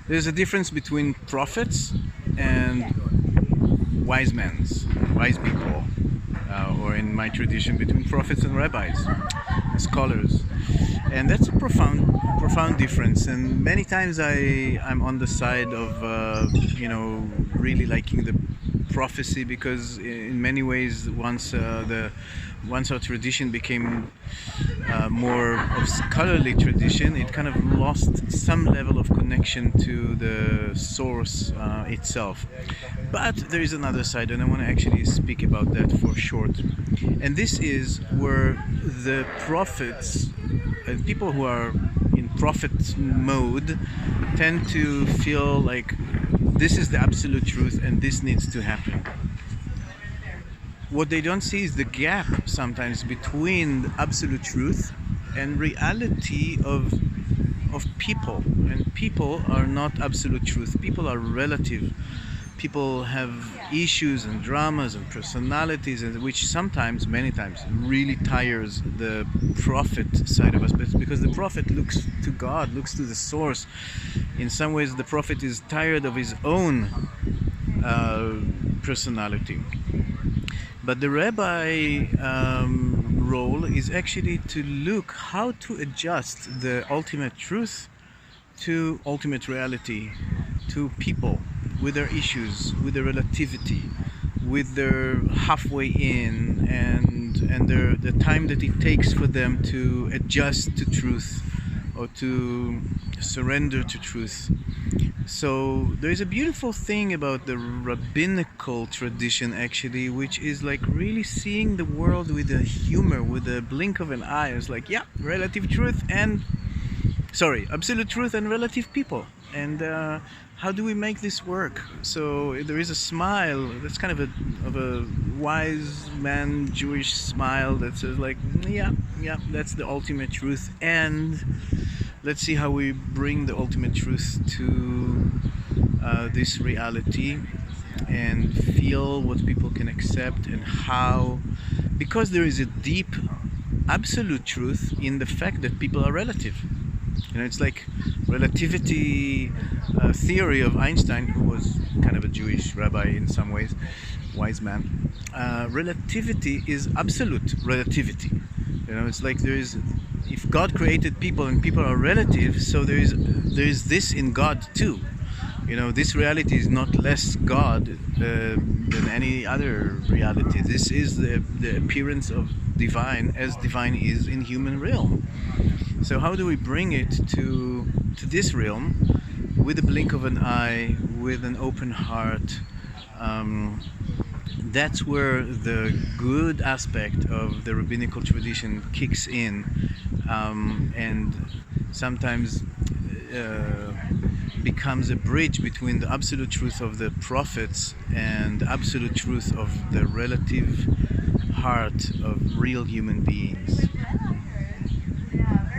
There's a difference between prophets and wise people, or in my tradition, between prophets and rabbis, scholars, and that's a profound difference. And many times I'm on the side of really liking the prophecy, because in many ways, once our tradition became more of scholarly tradition, it kind of lost some level of connection to the source itself. But there is another side, and I want to actually speak about that for short. And this is where the prophets and people who are in prophet mode tend to feel like this is the absolute truth and this needs to happen. What they don't see is the gap sometimes between the absolute truth and reality of people. And people are not absolute truth. People are relative. People have issues and dramas and personalities, and which sometimes, many times, really tires the prophet side of us. But because the prophet looks to God, looks to the source, in some ways the prophet is tired of his own personality. But the rabbi role is actually to look how to adjust the ultimate truth to ultimate reality, to people with their issues, with their relativity, with their halfway in, and the time that it takes for them to adjust to truth or to surrender to truth. So there is a beautiful thing about the rabbinical tradition, actually, which is like really seeing the world with a humor, with a blink of an eye. It's like, yeah, relative truth and absolute truth and relative people. And how do we make this work? So there is a smile that's kind of a wise man Jewish smile that says like, yeah, that's the ultimate truth, and let's see how we bring the ultimate truth to this reality and feel what people can accept, and how, because there is a deep absolute truth in the fact that people are relative. It's like relativity theory of Einstein, who was kind of a Jewish rabbi in some ways, wise man. Relativity is absolute relativity. It's like if God created people and people are relative, so there is this in God too. This reality is not less God than any other reality. This is the appearance of divine, as divine is in human realm. So how do we bring it to this realm with a blink of an eye, with an open heart? That's where the good aspect of the rabbinical tradition kicks in, and sometimes becomes a bridge between the absolute truth of the prophets and the absolute truth of the relative heart of real human beings.